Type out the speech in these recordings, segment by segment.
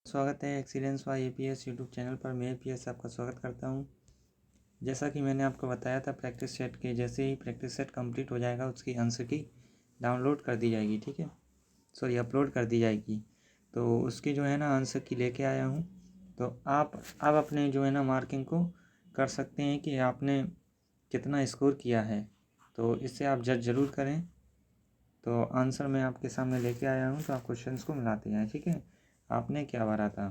स्वागत है excellence by APS YouTube channel पर। मैं एपीएस आपका स्वागत करता हूं। जैसा कि मैंने आपको बताया था, प्रैक्टिस सेट के जैसे ही प्रैक्टिस सेट कंप्लीट हो जाएगा उसकी आंसर की डाउनलोड कर दी जाएगी, ठीक है, सॉरी अपलोड कर दी जाएगी। तो उसकी जो है ना आंसर की लेके आया हूं। तो आप अब अपने जो है ना मार्किंग को कर सकते हैं कि आपने कितना स्कोर किया है। तो इससे आप जज ज़रूर करें। तो आंसर मैं आपके सामने लेके आया हूँ, तो आप क्वेश्चंस को मिलाते जाएं, ठीक है। आपने क्या भरा था?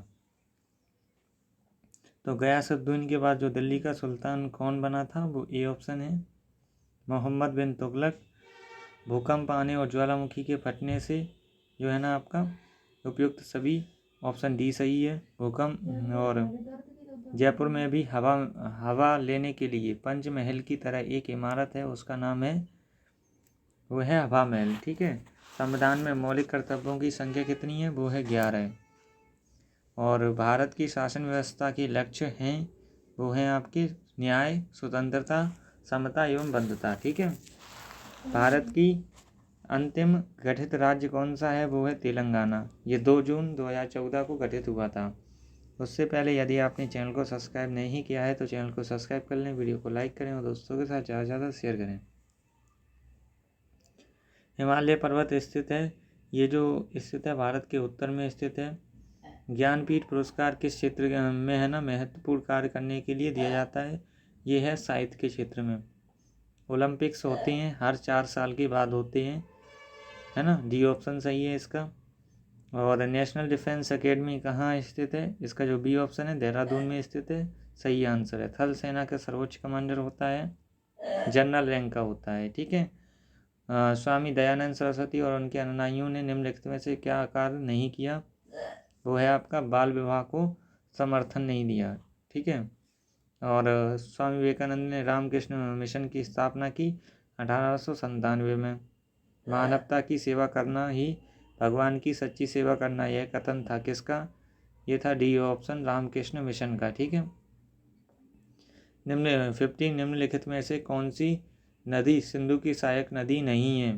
तो गयासुद्दीन के बाद जो दिल्ली का सुल्तान कौन बना था, वो ए ऑप्शन है मोहम्मद बिन तुगलक। भूकंप आने और ज्वालामुखी के फटने से जो है ना आपका उपयुक्त सभी, ऑप्शन डी सही है भूकंप। और जयपुर में भी हवा लेने के लिए पंचमहल की तरह एक इमारत है, उसका नाम है, वो है हवा महल, ठीक है। संविधान में मौलिक कर्तव्यों की संख्या कितनी है, वो है 11। और भारत की शासन व्यवस्था के लक्ष्य हैं, वो हैं आपकी न्याय, स्वतंत्रता, समता एवं बंधुता, ठीक है। भारत की अंतिम गठित राज्य कौन सा है, वो है तेलंगाना। ये 2 जून 2014 को गठित हुआ था। उससे पहले यदि आपने चैनल को सब्सक्राइब नहीं किया है तो चैनल को सब्सक्राइब कर लें, वीडियो को लाइक करें और दोस्तों के साथ ज़्यादा से ज़्यादा शेयर करें। हिमालय पर्वत स्थित है, ये जो स्थित है भारत के उत्तर में स्थित है। ज्ञानपीठ पुरस्कार किस क्षेत्र में है ना महत्वपूर्ण कार्य करने के लिए दिया जाता है, ये है साहित्य के क्षेत्र में। ओलंपिक्स होते हैं हर 4 साल के बाद होते हैं, है ना, डी ऑप्शन सही है इसका। और नेशनल डिफेंस एकेडमी कहाँ स्थित है, इसका जो बी ऑप्शन है देहरादून में स्थित है, सही आंसर है। थल सेना का सर्वोच्च कमांडर होता है, जनरल रैंक का होता है, ठीक है। स्वामी दयानंद सरस्वती और उनके अनुयायियों ने निम्नलिखित में से क्या कार्य नहीं किया, वो है आपका बाल विवाह को समर्थन नहीं दिया, ठीक है। और स्वामी विवेकानंद ने रामकृष्ण मिशन की स्थापना की 1897 में। मानवता की सेवा करना ही भगवान की सच्ची सेवा करना, यह कथन था किसका, ये था डी ऑप्शन रामकृष्ण मिशन का, ठीक है। निम्नलिखित में से कौन सी नदी सिंधु की सहायक नदी नहीं है,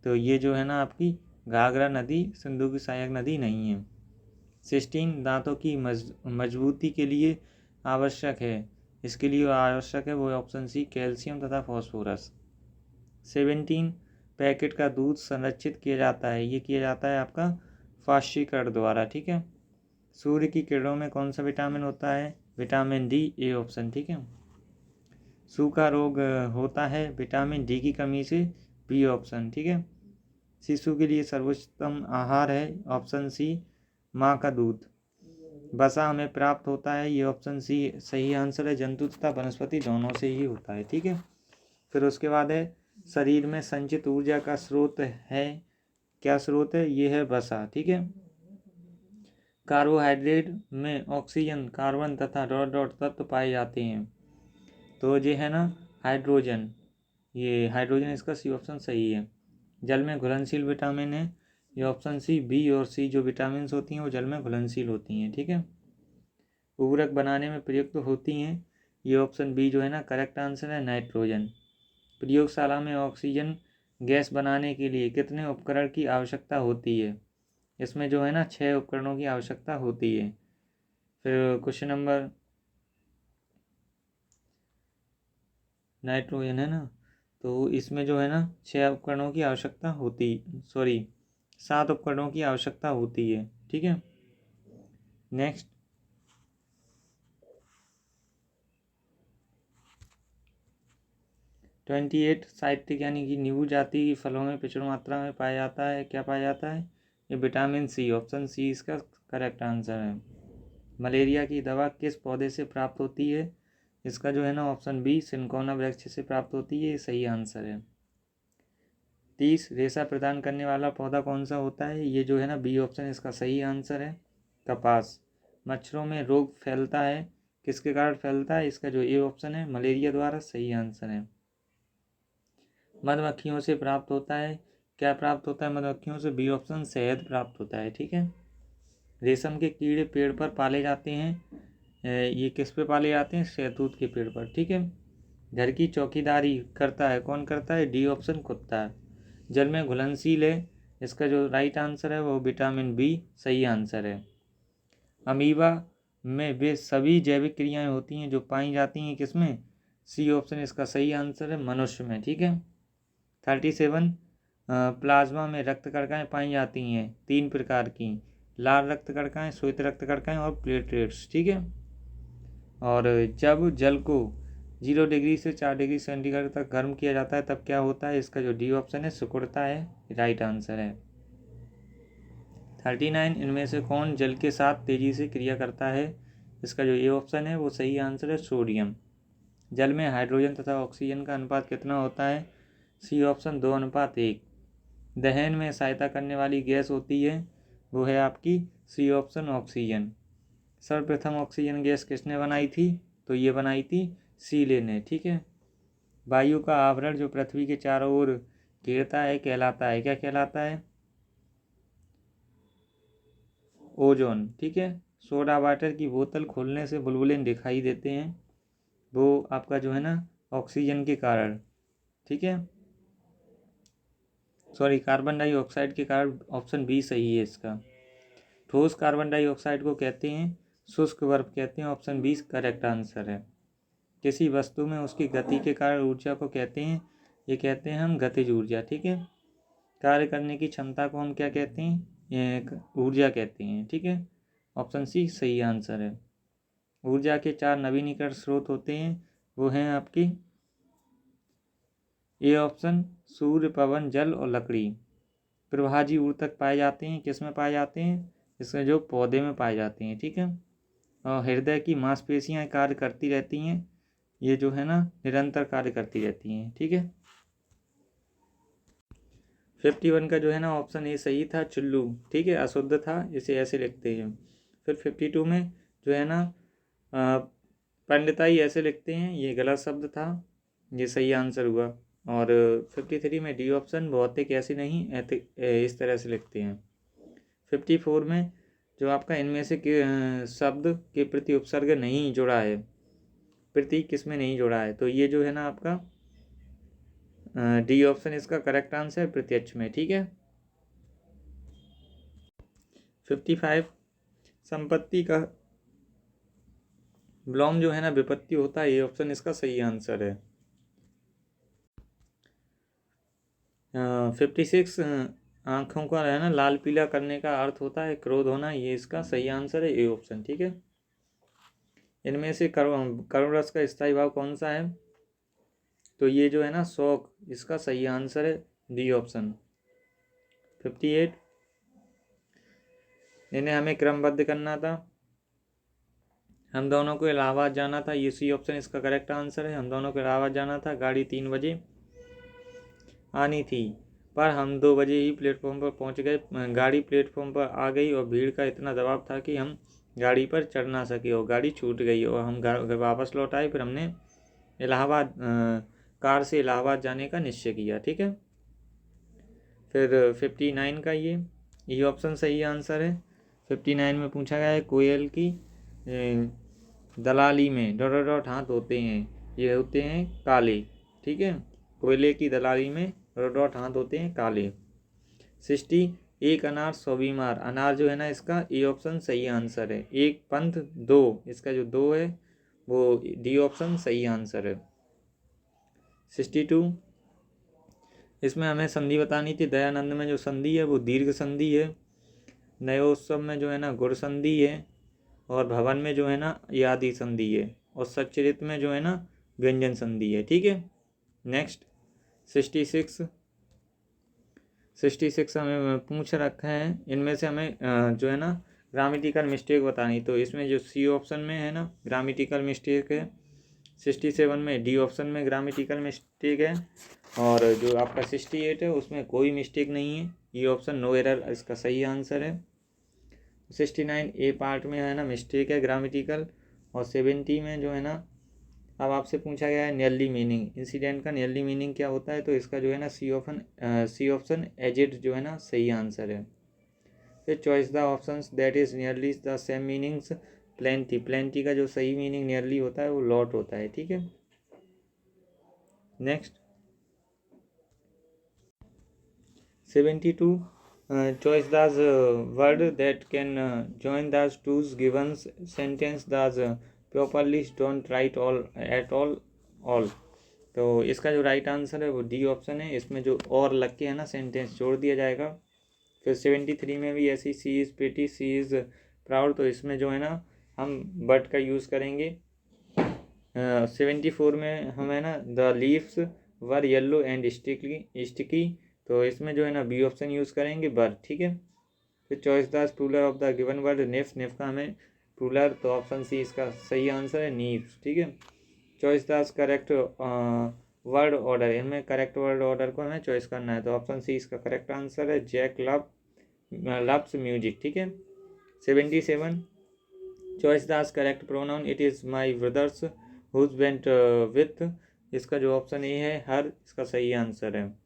तो ये जो है ना आपकी घाघरा नदी सिंधु की सहायक नदी नहीं है। 16 दांतों की मजबूती के लिए आवश्यक है, इसके लिए आवश्यक है वो ऑप्शन सी कैल्शियम तथा फॉस्फोरस। 17 पैकेट का दूध संरक्षित किया जाता है, ये किया जाता है आपका फास्टीकरण द्वारा, ठीक है। सूर्य की किरणों में कौन सा विटामिन होता है, विटामिन डी, ए ऑप्शन, ठीक है। सूखा रोग होता है विटामिन डी की कमी से, बी ऑप्शन, ठीक है। शिशु के लिए सर्वोत्तम आहार है, ऑप्शन सी माँ का दूध। वसा हमें प्राप्त होता है, ये ऑप्शन सी सही आंसर है, जंतु तथा वनस्पति दोनों से ही होता है, ठीक है। फिर उसके बाद है शरीर में संचित ऊर्जा का स्रोत है, क्या स्रोत है, ये है वसा, ठीक है। कार्बोहाइड्रेट में ऑक्सीजन, कार्बन तथा डॉट डॉट तत्व पाए जाते हैं, तो ये है ना हाइड्रोजन, ये हाइड्रोजन इसका सी ऑप्शन सही है। जल में घुलनशील विटामिन है, ये ऑप्शन सी, बी और सी जो विटामिन होती हैं वो जल में घुलनशील होती हैं, ठीक है। उर्वरक बनाने में प्रयुक्त होती हैं, ये ऑप्शन बी जो है ना करेक्ट आंसर है, नाइट्रोजन। प्रयोगशाला में ऑक्सीजन गैस बनाने के लिए कितने उपकरण की आवश्यकता होती है, इसमें जो है ना 6 उपकरणों की आवश्यकता होती है। फिर क्वेश्चन नंबर नाइट्रोजन है ना, तो इसमें जो है ना 6 उपकरणों की आवश्यकता होती, सॉरी 7 उपकरणों की आवश्यकता होती है, ठीक है। नेक्स्ट 28 साइट्रिक यानी कि नींबू जाति की फलों में प्रचुर मात्रा में पाया जाता है, क्या पाया जाता है, ये विटामिन सी, ऑप्शन सी इसका करेक्ट आंसर है। मलेरिया की दवा किस पौधे से प्राप्त होती है, इसका जो है ना ऑप्शन बी सिनकोना वृक्ष से प्राप्त होती है, ये सही आंसर है। 30 रेशा प्रदान करने वाला पौधा कौन सा होता है, ये जो है ना बी ऑप्शन इसका सही आंसर है, कपास। मच्छरों में रोग फैलता है, किसके कारण फैलता है, इसका जो ए ऑप्शन है मलेरिया द्वारा, सही आंसर है। मधुमक्खियों से प्राप्त होता है, क्या प्राप्त होता है मधुमक्खियों से, बी ऑप्शन शहद प्राप्त होता है, ठीक है। रेशम के कीड़े पेड़ पर पाले जाते हैं, ये किस पे पाले जाते हैं, शहतूत के पेड़ पर, ठीक है। घर की चौकीदारी करता है, कौन करता है, डी ऑप्शन कुत्ता है। जल में घुलनशील है, इसका जो राइट आंसर है वो विटामिन बी, सही आंसर है। अमीबा में वे सभी जैविक क्रियाएं होती हैं जो पाई जाती हैं किसमें? सी ऑप्शन इसका सही आंसर है, मनुष्य में। ठीक है। 37 प्लाज्मा में रक्त कणिकाएं पाई जाती हैं 3 प्रकार की, लाल रक्त कणिकाएं, श्वेत रक्त कणिकाएं और प्लेटलेट्स। ठीक है। और जब जल को 0 डिग्री से 4 डिग्री सेंटीग्रेड तक गर्म किया जाता है तब क्या होता है? इसका जो डी ऑप्शन है सिकुड़ता है, राइट आंसर है। 39 इनमें से कौन जल के साथ तेजी से क्रिया करता है? इसका जो ए ऑप्शन है वो सही आंसर है, सोडियम। जल में हाइड्रोजन तथा ऑक्सीजन का अनुपात कितना होता है? C option 2:1। दहन में सहायता करने वाली गैस होती है वो है आपकी सी ऑप्शन ऑक्सीजन। सर्वप्रथम ऑक्सीजन गैस किसने बनाई थी? तो ये बनाई थी सीले ने। ठीक है। वायु का आवरण जो पृथ्वी के चारों ओर घेरता है कहलाता है, क्या कहलाता है? ओजोन। ठीक है। सोडा वाटर की बोतल खोलने से बुलबुले दिखाई देते हैं, वो आपका जो है ना ऑक्सीजन के कारण, ठीक है, सॉरी कार्बन डाइऑक्साइड के कारण। ऑप्शन बी सही है इसका। ठोस कार्बन डाइऑक्साइड को कहते हैं शुष्क बर्फ कहते हैं, ऑप्शन बी करेक्ट आंसर है। किसी वस्तु में उसकी गति के कारण ऊर्जा को कहते हैं, ये कहते हैं हम गतिज ऊर्जा। ठीक है। कार्य करने की क्षमता को हम क्या कहते हैं? ऊर्जा कहते हैं। ठीक है। ऑप्शन सी सही आंसर है। ऊर्जा के 4 नवीनीकरण स्रोत होते हैं, वो हैं आपकी ए ऑप्शन सूर्य, पवन, जल और लकड़ी। प्रवाहजी ऊतक पाए जाते हैं किस में पाए जाते हैं? इसमें जो पौधे में पाए जाते हैं। ठीक है। और हृदय की मांसपेशियां कार्य करती रहती हैं, ये जो है ना निरंतर कार्य करती रहती हैं। ठीक है। 51 का जो है ना ऑप्शन ए सही था, चुल्लू। ठीक है, अशुद्ध था, इसे ऐसे लिखते हैं। फिर 52 में जो है ना पंडिताई ऐसे लिखते हैं, ये गलत शब्द था, ये सही आंसर हुआ। और 53 में डी ऑप्शन भौतिक ऐसे नहीं इस तरह से लिखते हैं। 54 में जो आपका इनमें से शब्द के प्रति उपसर्ग नहीं जुड़ा है, प्रतीक किसमें नहीं जुड़ा है? तो ये जो है ना आपका डी ऑप्शन इसका करेक्ट आंसर प्रत्यक्ष में। ठीक है। 55 संपत्ति का विलोम जो है ना विपत्ति होता है, ये ऑप्शन इसका सही आंसर है। 56 आंखों का है ना लाल पीला करने का अर्थ होता है क्रोध होना, ये इसका सही आंसर है, ए ऑप्शन। ठीक है। इनमें से करुण रस का स्थायी भाव कौन सा है? तो ये जो है ना शोक, इसका सही आंसर है, डी ऑप्शन। 58 इन्हें हमें क्रमबद्ध करना था, हम दोनों को इलाहाबाद जाना था, ये सी ऑप्शन इसका करेक्ट आंसर है। हम दोनों को इलाहाबाद जाना था, गाड़ी 3 बजे आनी थी, पर हम 2 बजे ही प्लेटफॉर्म पर पहुंच गए। गाड़ी प्लेटफॉर्म पर आ गई और भीड़ का इतना दबाव था कि हम गाड़ी पर चढ़ ना सके और गाड़ी छूट गई और हम घर वापस लौट आए। फिर हमने इलाहाबाद कार से इलाहाबाद जाने का निश्चय किया। ठीक है। फिर 59 का ये ऑप्शन सही आंसर है। 59 में पूछा गया है कोयल की दलाली में डॉट डॉट हाथ होते हैं, ये होते हैं काले। ठीक है। कोयले की दलाली में डॉट डॉट हाथ होते हैं काले। 60 एक अनार 100 बीमार, अनार जो है ना इसका ए ऑप्शन सही आंसर है। एक पंथ 2, इसका जो 2 है वो डी ऑप्शन सही आंसर है। 62 इसमें हमें संधि बतानी थी, दयानंद में जो संधि है वो दीर्घ संधि है, नयोत्सव में जो है ना गुण संधि है, और भवन में जो है ना यादि संधि है, और सच्चरित में जो है ना व्यंजन संधि है। ठीक है। नेक्स्ट 66 हमें पूछ रखा है, इनमें से हमें जो है ना ग्रामेटिकल मिस्टेक बतानी, तो इसमें जो सी ऑप्शन में है ना ग्रामेटिकल मिस्टेक है। 67 में डी ऑप्शन में ग्रामेटिकल मिस्टेक है, और जो आपका 68 है उसमें कोई मिस्टेक नहीं है, ये ऑप्शन नो एरर इसका सही आंसर है। 69 ए पार्ट में है ना मिस्टेक है ग्रामेटिकल, और 70 में जो है ना अब आपसे पूछा गया है नियरली मीनिंग, इंसिडेंट का नियरली मीनिंग क्या होता है? तो इसका जो है ना सी ऑप्शन एजिड जो है ना सही आंसर है। फिर choice the options that is nearly the same meanings, plenty का जो सही मीनिंग नियरली होता है वो लॉट होता है। ठीक है। Next 72 choice the word that can join the two given sentence the properly don't write all at all। तो इसका जो राइट आंसर है वो डी ऑप्शन है, इसमें जो और लग के है ना सेंटेंस जोड़ दिया जाएगा। फिर 73 में भी ऐसी she is pretty she is proud, तो इसमें जो है ना हम बट का यूज़ करेंगे। 74 में हम है ना the leaves were yellow and sticky, तो इसमें जो है ना बी ऑप्शन यूज़ करेंगे बर, ठीक है। फिर choice the plural of the given word knife का हमें प्लूरल, तो ऑप्शन सी इसका सही आंसर है नीव्स, ठीक है। Choice the correct word order, इनमें करेक्ट वर्ड ऑर्डर को हमें चॉइस करना है, तो ऑप्शन सी इसका करेक्ट आंसर है जैक लव्स म्यूजिक, ठीक है। 77 choice the correct pronoun it is my brother's whose went with, इसका जो ऑप्शन ए है हर, इसका सही आंसर है।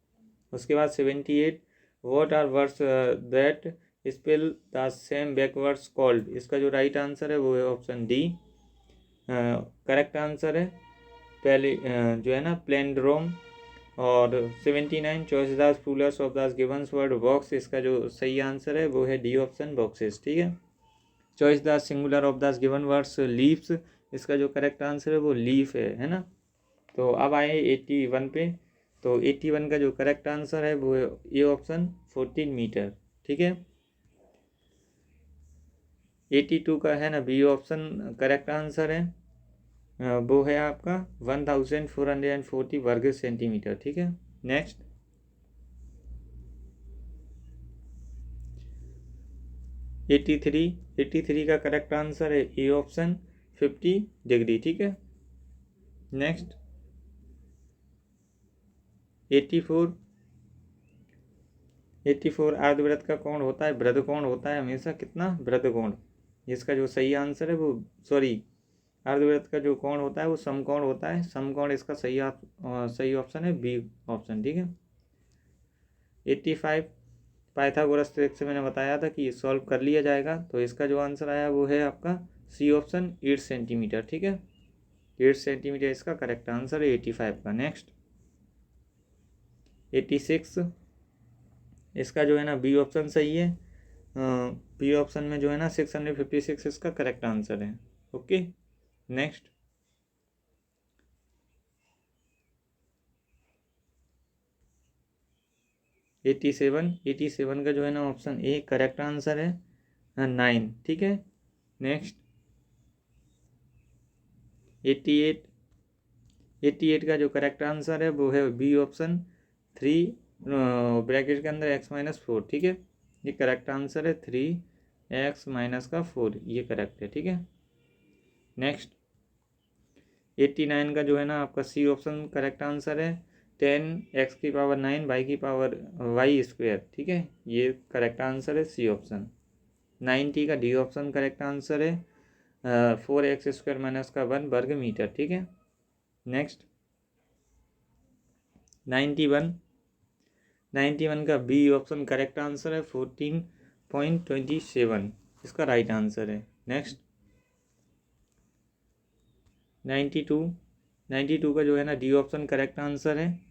उसके बाद 78 what are words that spell the same backwards called, इसका जो राइट आंसर है वो है ऑप्शन डी, करेक्ट आंसर है पहले जो है ना प्लेंड्रोम। और 79 choice the Plurals of the given word box, इसका जो सही आंसर है वो है डी ऑप्शन बॉक्सेस, ठीक है। Choice the singular of the given words leaves, इसका जो करेक्ट आंसर है वो लीफ है ना। तो अब आए 81 पे, तो 81 का जो करेक्ट आंसर है वो है ए ऑप्शन 14 मीटर, ठीक है। 82 का है ना बी ऑप्शन करेक्ट आंसर है, वो है आपका 1440 वर्ग सेंटीमीटर, ठीक है। नेक्स्ट 83 का करेक्ट आंसर है ए ऑप्शन 50 डिग्री, ठीक है। नेक्स्ट 84 अर्धवृत्त का कोण होता है, वृत्त कोण होता है हमेशा कितना, वृत्त कोण, इसका जो सही आंसर है वो सॉरी अर्धवृत्त का जो कोण होता है वो समकोण होता है, समकोण इसका सही ऑप्शन है बी ऑप्शन, ठीक है। 85 पाइथागोरस ट्रिक से मैंने बताया था कि सॉल्व कर लिया जाएगा, तो इसका जो आंसर आया वो है आपका सी ऑप्शन 8 सेंटीमीटर, ठीक है। 8 सेंटीमीटर इसका करेक्ट आंसर है 85 का। नेक्स्ट 86 इसका जो है ना बी ऑप्शन सही है, बी ऑप्शन में जो है ना 656 इसका करेक्ट आंसर है, ओके। नेक्स्ट 87 का जो है ना ऑप्शन ए करेक्ट आंसर है 9, ठीक है। नेक्स्ट 88 का जो करेक्ट आंसर है वो है बी ऑप्शन 3 ब्रैकेट के अंदर x-4, ठीक है। ये करेक्ट आंसर है 3x-4, ये करेक्ट है, ठीक है। नेक्स्ट 89 का जो है ना आपका सी ऑप्शन करेक्ट आंसर है 10x⁹ y², ठीक है, ये करेक्ट आंसर है सी ऑप्शन। 90 का डी ऑप्शन करेक्ट आंसर है 4x² - 1 वर्ग मीटर, ठीक है। नेक्स्ट 91 का बी ऑप्शन करेक्ट आंसर है 14.27, इसका राइट आंसर है। नेक्स्ट 92 का जो है ना डी ऑप्शन करेक्ट आंसर है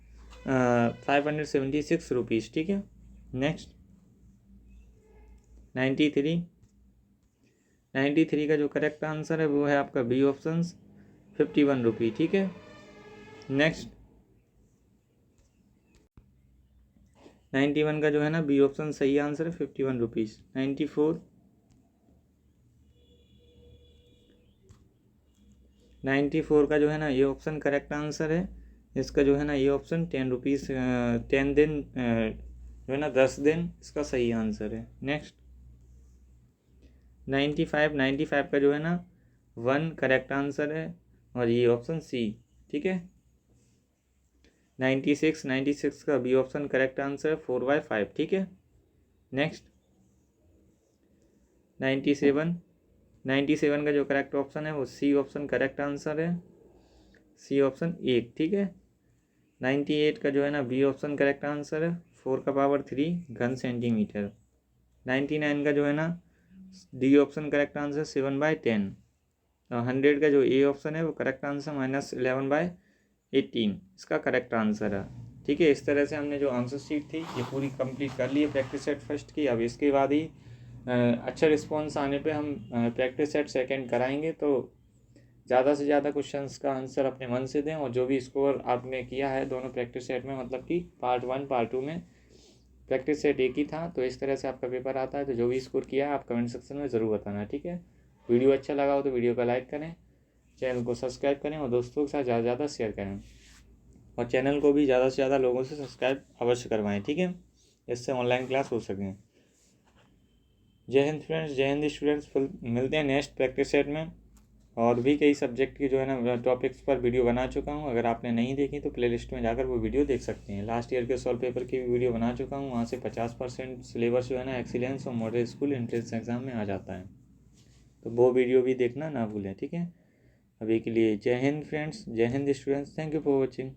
576 रुपीज़, ठीक है। नेक्स्ट 93 का जो करेक्ट आंसर है वो है आपका बी ऑप्शन 51 रुपी, ठीक है। नेक्स्ट 91 का जो है ना बी ऑप्शन सही आंसर है 51 रुपीज़। 94 का जो है ना ये ऑप्शन करेक्ट आंसर है, इसका जो है ना ये ऑप्शन 10 रुपीज़ 10 दिन जो है ना 10 दिन, इसका सही आंसर है। नेक्स्ट 95 का जो है ना 1 करेक्ट आंसर है और ये ऑप्शन सी, ठीक है। 96 का बी ऑप्शन करेक्ट आंसर है 4/5, ठीक है। नेक्स्ट 97 का जो करेक्ट ऑप्शन है वो सी ऑप्शन करेक्ट आंसर है, सी ऑप्शन 1, ठीक है। 98 का जो है ना बी ऑप्शन करेक्ट आंसर है 4⁻³ घन सेंटीमीटर। 99 का जो है ना डी ऑप्शन करेक्ट आंसर 7/10। 100 का जो ए ऑप्शन है वो करेक्ट आंसर -11/18, इसका करेक्ट आंसर है, ठीक है। इस तरह से हमने जो आंसर शीट थी ये पूरी कंप्लीट कर ली है प्रैक्टिस सेट फर्स्ट की। अब इसके बाद ही अच्छा रिस्पॉन्स आने पे हम प्रैक्टिस सेट सेकेंड कराएंगे। तो ज़्यादा से ज़्यादा क्वेश्चंस का आंसर अपने मन से दें, और जो भी स्कोर आपने किया है दोनों प्रैक्टिस सेट में, मतलब कि पार्ट 1 पार्ट 2 में प्रैक्टिस सेट एक ही था, तो इस तरह से आपका पेपर आता है। तो जो भी स्कोर किया है आप कमेंट सेक्शन में ज़रूर बताना, ठीक है। वीडियो अच्छा लगा हो तो वीडियो को लाइक करें, चैनल को सब्सक्राइब करें और दोस्तों के साथ ज़्यादा से ज़्यादा शेयर करें, और चैनल को भी ज़्यादा से ज़्यादा लोगों से सब्सक्राइब अवश्य करवाएं, ठीक है, इससे ऑनलाइन क्लास हो सकें। जय हिंद फ्रेंड्स, जय हिंद स्टूडेंट्स। मिलते हैं नेक्स्ट प्रैक्टिस सेट में। और भी कई सब्जेक्ट की जो है ना टॉपिक्स पर वीडियो बना चुका हूँ, अगर आपने नहीं देखी तो प्लेलिस्ट में जाकर वो वीडियो देख सकते हैं। लास्ट ईयर के सॉल्व पेपर की भी वीडियो बना चुका हूँ, वहाँ से 50% सिलेबस जो है ना एक्सीलेंस और मॉडल स्कूल एंट्रेंस एग्जाम में आ जाता है, तो वो वीडियो भी देखना ना भूलें, ठीक है। अभी के लिए जय हिंद फ्रेंड्स, जय Hind students, thank you for watching.